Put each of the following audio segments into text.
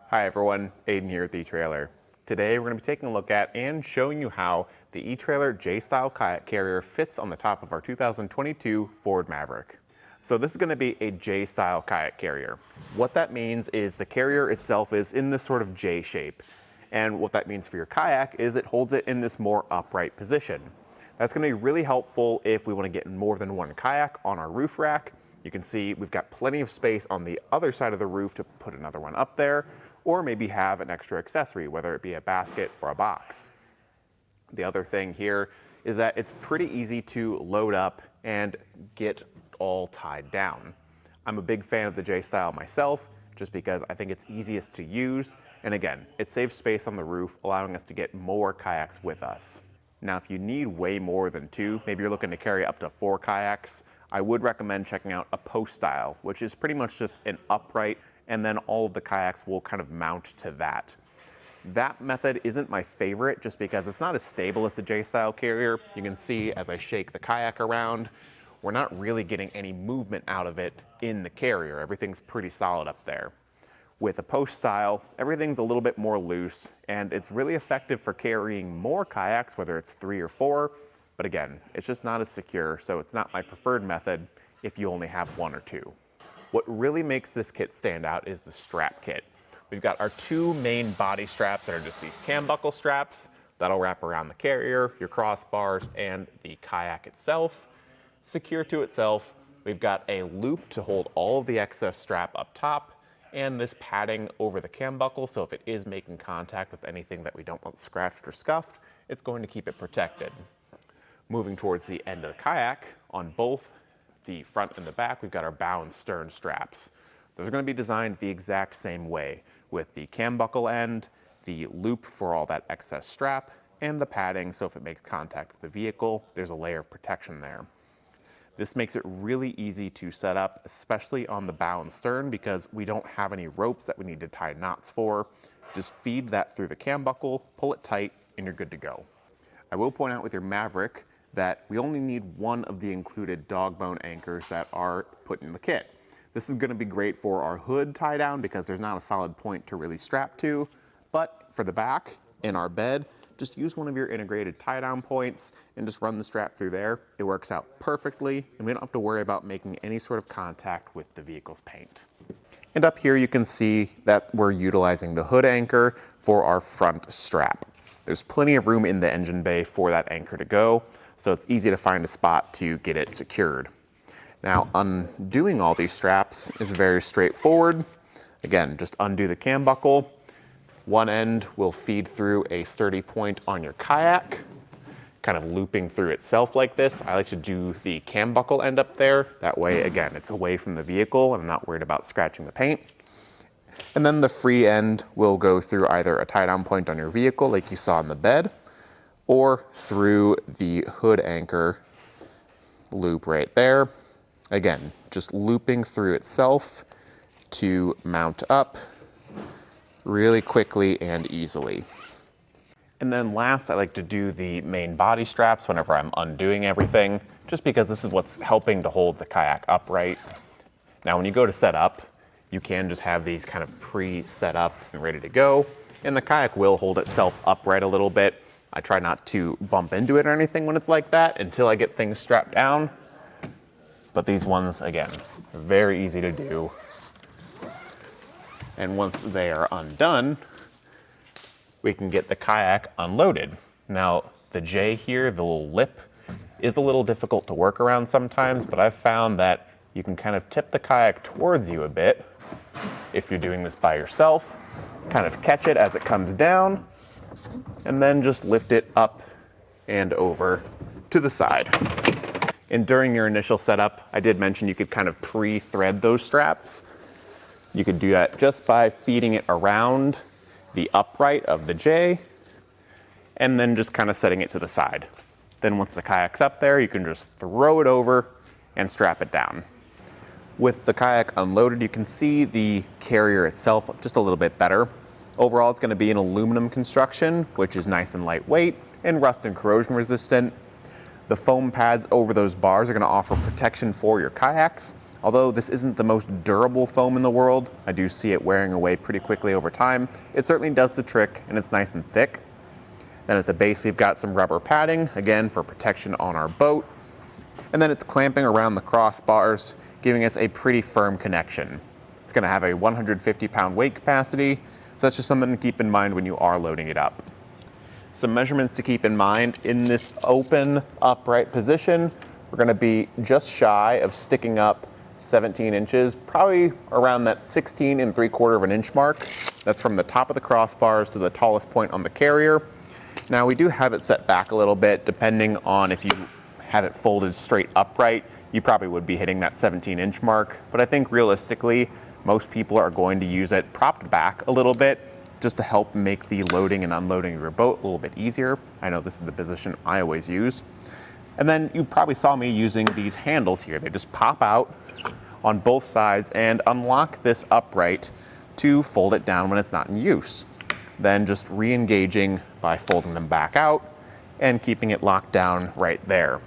Hi everyone, Aiden here at the Etrailer. Today we're going to be taking a look at and showing you how the Etrailer J Style Kayak Carrier fits on the top of our 2022 Ford Maverick. So this is going to be a J Style Kayak Carrier. What that means is the carrier itself is in this sort of J shape. And what that means for your kayak is it holds it in this more upright position. That's going to be really helpful if we want to get more than one kayak on our roof rack. You can see we've got plenty of space on the other side of the roof to put another one up there, or maybe have an extra accessory, whether it be a basket or a box. The other thing here is that it's pretty easy to load up and get all tied down. I'm a big fan of the J Style myself, just because I think it's easiest to use. And again, it saves space on the roof, allowing us to get more kayaks with us. Now, if you need way more than two, maybe you're looking to carry up to 4 kayaks, I would recommend checking out a post style, which is pretty much just an upright, and then all of the kayaks will kind of mount to that. That method isn't my favorite just because it's not as stable as the J Style carrier. You can see as I shake the kayak around, we're not really getting any movement out of it in the carrier. Everything's pretty solid up there. With a post style, everything's a little bit more loose, and it's really effective for carrying more kayaks, whether it's 3 or 4. But again, it's just not as secure, so it's not my preferred method if you only have 1 or 2. What really makes this kit stand out is the strap kit. We've got our 2 main body straps that are just these cam buckle straps that'll wrap around the carrier, your crossbars, and the kayak itself. Secure to itself, we've got a loop to hold all of the excess strap up top, and this padding over the cam buckle, so if it is making contact with anything that we don't want scratched or scuffed, it's going to keep it protected. Moving towards the end of the kayak, on both the front and the back, we've got our bow and stern straps. Those are going to be designed the exact same way, with the cam buckle end, the loop for all that excess strap, and the padding, so if it makes contact with the vehicle, there's a layer of protection there. This makes it really easy to set up, especially on the bow and stern, because we don't have any ropes that we need to tie knots for. Just feed that through the cam buckle, pull it tight, and you're good to go. I will point out with your Maverick that we only need one of the included dog bone anchors that are put in the kit. This is going to be great for our hood tie down because there's not a solid point to really strap to, but for the back in our bed, just use one of your integrated tie down points and just run the strap through there. It works out perfectly, and we don't have to worry about making any sort of contact with the vehicle's paint. And up here you can see that we're utilizing the hood anchor for our front strap. There's plenty of room in the engine bay for that anchor to go, so it's easy to find a spot to get it secured. Now, undoing all these straps is very straightforward. Again, just undo the cam buckle. One end will feed through a sturdy point on your kayak, kind of looping through itself like this. I like to do the cam buckle end up there. That way, again, it's away from the vehicle and I'm not worried about scratching the paint. And then the free end will go through either a tie-down point on your vehicle like you saw in the bed, or through the hood anchor loop right there. Again, just looping through itself to mount up really quickly and easily. And then last, I like to do the main body straps whenever I'm undoing everything, just because this is what's helping to hold the kayak upright. Now, when you go to set up, you can just have these kind of pre-set up and ready to go, and the kayak will hold itself upright a little bit. I try not to bump into it or anything when it's like that until I get things strapped down. But these ones, again, are very easy to do. And once they are undone, we can get the kayak unloaded. Now, the J here, the little lip, is a little difficult to work around sometimes, but I've found that you can kind of tip the kayak towards you a bit if you're doing this by yourself, kind of catch it as it comes down, and then just lift it up and over to the side. And during your initial setup, I did mention you could kind of pre-thread those straps. You could do that just by feeding it around the upright of the J and then just kind of setting it to the side. Then once the kayak's up there, you can just throw it over and strap it down. With the kayak unloaded, you can see the carrier itself just a little bit better. Overall, it's going to be an aluminum construction, which is nice and lightweight and rust and corrosion resistant. The foam pads over those bars are going to offer protection for your kayaks, Although this isn't the most durable foam in the world, I do see it wearing away pretty quickly over time. It certainly does the trick, and it's nice and thick. Then at the base, we've got some rubber padding, again, for protection on our boat. And then it's clamping around the crossbars, giving us a pretty firm connection. It's gonna have a 150-pound weight capacity, so that's just something to keep in mind when you are loading it up. Some measurements to keep in mind: in this open, upright position, we're gonna be just shy of sticking up 17 inches, probably around that 16 3/4 of an inch mark. That's from the top of the crossbars to the tallest point on the carrier. Now we do have it set back a little bit, depending on if you had it folded straight upright, you probably would be hitting that 17-inch mark. But I think realistically, most people are going to use it propped back a little bit just to help make the loading and unloading of your boat a little bit easier. I know this is the position I always use. And then you probably saw me using these handles here. They just pop out on both sides and unlock this upright to fold it down when it's not in use. Then just re-engaging by folding them back out and keeping it locked down right there.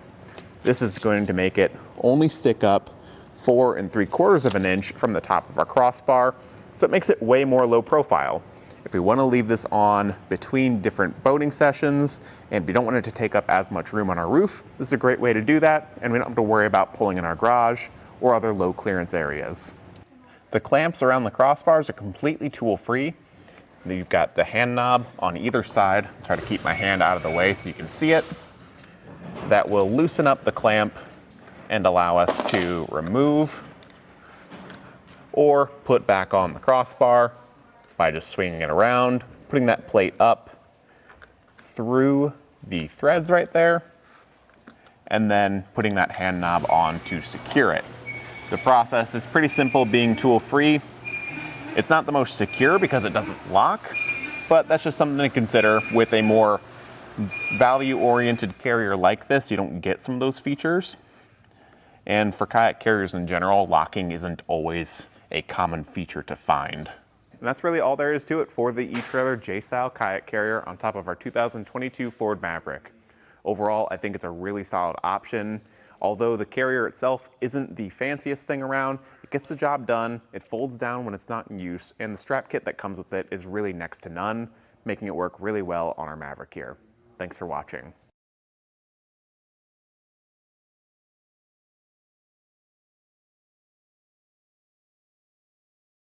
This is going to make it only stick up 4 3/4 of an inch from the top of our crossbar, so it makes it way more low profile. If we want to leave this on between different boating sessions and we don't want it to take up as much room on our roof, this is a great way to do that, and we don't have to worry about pulling in our garage or other low clearance areas. The clamps around the crossbars are completely tool free. You've got the hand knob on either side. I'll try to keep my hand out of the way so you can see it. That will loosen up the clamp and allow us to remove or put back on the crossbar by just swinging it around, putting that plate up through the threads right there, and then putting that hand knob on to secure it. The process is pretty simple, being tool-free. It's not the most secure because it doesn't lock, but that's just something to consider. With a more value-oriented carrier like this, you don't get some of those features. And for kayak carriers in general, locking isn't always a common feature to find. And that's really all there is to it for the Etrailer J Style kayak carrier on top of our 2022 Ford Maverick. Overall, I think it's a really solid option. Although the carrier itself isn't the fanciest thing around, it gets the job done, it folds down when it's not in use, and the strap kit that comes with it is really next to none, making it work really well on our Maverick here. Thanks for watching.